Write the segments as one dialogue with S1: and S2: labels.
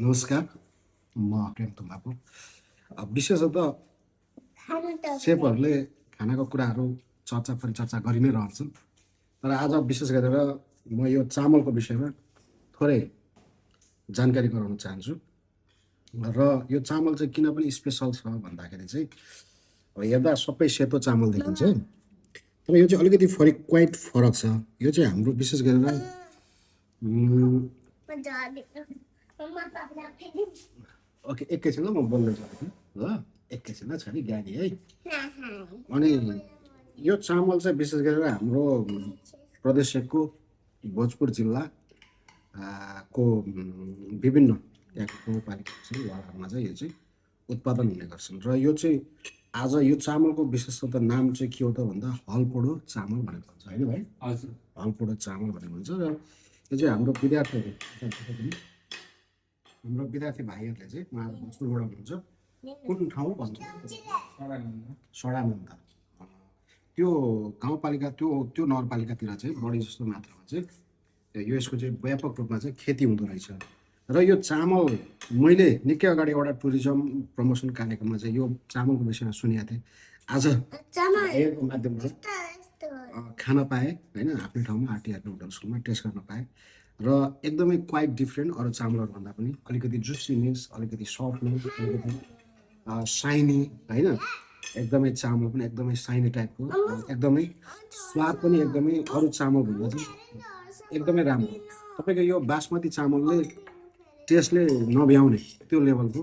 S1: नमस्कार, म प्रेम तुम्बाको। विशेषतः सेफहरूले खानाको कुराहरू परिचर्चा गरि नै रहन्छन्। तर आज विशेष गरेर म यो चामलको विषयमा थोरै जानकारी गराउन चाहन्छु। र यो चामल चाहिँ किन पनि स्पेसल छ भन्दाखेरि चाहिँ अब हेर्दा सबै सेतो चामल देखिन्छ, तर यो चाहिँ अलिकति क्वाइट फरक छ। यो चाहिँ हाम्रो विशेष गरेर ओके, एकैछिन ल, म बोल्दैछु ल, एकैछिन ल छोरी गाडी है। अनि यो चामल चाहिँ विशेष गरेर हाम्रो प्रदेशको भोजपुर जिल्ला को विभिन्न त्यहाँको गाउँपालिका चाहिँ वडाहरूमा चाहिँ यो चाहिँ उत्पादन हुने गर्छन्। र यो चाहिँ आज यो चामलको विशेषता नाम चाहिँ के हो त भन्दा हलपोडो चामल भनेको हुन्छ, होइन भाइ? हजुर, हलपोडो चामल भनेको हुन्छ। र यो चाहिँ हाम्रो विद्यार्थी भाइहरूले चाहिँ उहाँहरू भोजपुरबाट हुनुहुन्छ, कुन ठाउँ भन्नु? सडानन्द। त्यो गाउँपालिका त्यो नगरपालिकातिर चाहिँ बढी जस्तो मात्रामा चाहिँ यो यसको चाहिँ व्यापक रूपमा चाहिँ खेती हुँदो रहेछ। र यो चामल मैले निकै अगाडि एउटा टुरिज्म प्रमोसन कार्यक्रममा चाहिँ यो चामलको विषयमा सुनेको थिएँ। आज यहाँको माध्यमबाट खान पाएँ, होइन? आफ्नै ठाउँमा आरटिआर होटल स्कुलमा टेस्ट गर्न पाएँ। र एकदमै क्वाइट डिफ्रेन्ट अरू चामलहरूभन्दा पनि अलिकति जुसीनेस, अलिकति सफ्टनेस, अलिकति साइनी, होइन? एकदमै चामल पनि एकदमै साइनी टाइपको, एकदमै स्वाद पनि एकदमै अरू चामलभन्दा चाहिँ एकदमै राम्रो। तपाईँको यो बासमती चामलले टेस्टले नभ्याउने त्यो लेभलको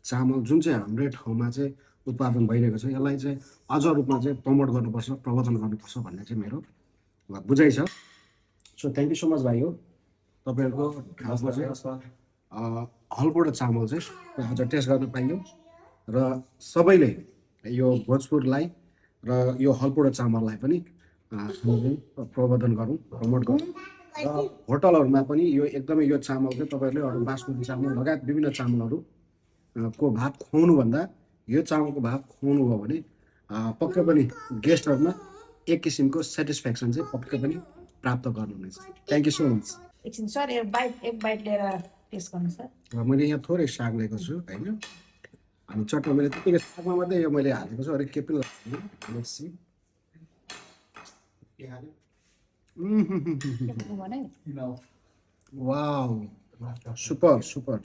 S1: चामल जुन चाहिँ हाम्रै ठाउँमा चाहिँ उत्पादन भइरहेको छ, यसलाई चाहिँ अझ रूपमा चाहिँ प्रमोट गर्नुपर्छ, प्रवर्धन गर्नुपर्छ भन्ने चाहिँ मेरो बुझाइ छ। So thank you so much भाइ। हो तपाईँहरूको खासमा चाहिँ हलपोडो चामल चाहिँ आज टेस्ट गर्न पाइयो र सबैले यो भोजपुरलाई र यो हलपोडो चामललाई पनि प्रवर्धन गरौँ, प्रमोट गरौँ। र होटलहरूमा पनि यो एकदमै यो चामल चाहिँ तपाईँहरूले अरू बासमती चामल लगायत विभिन्न चामलहरू को भात खुवाउनुभन्दा यो चामलको भात खुवाउनु भयो भने पक्कै पनि गेस्टहरूमा एक किसिमको सेटिस्फ्याक्सन चाहिँ पक्कै पनि प्राप्त गर्नुहुनेछ। Thank you so much.
S2: एकछिन सर, एक बाइट लिएर टेस्ट गर्नु सर।
S1: र मैले यहाँ थोरै साग लिएको छु, होइन? अनि चट्टा मैले त्यतिकै सागमा मात्रै यो मैले हालेको छु, अरू के पनि वाउ, सुपर सुपर।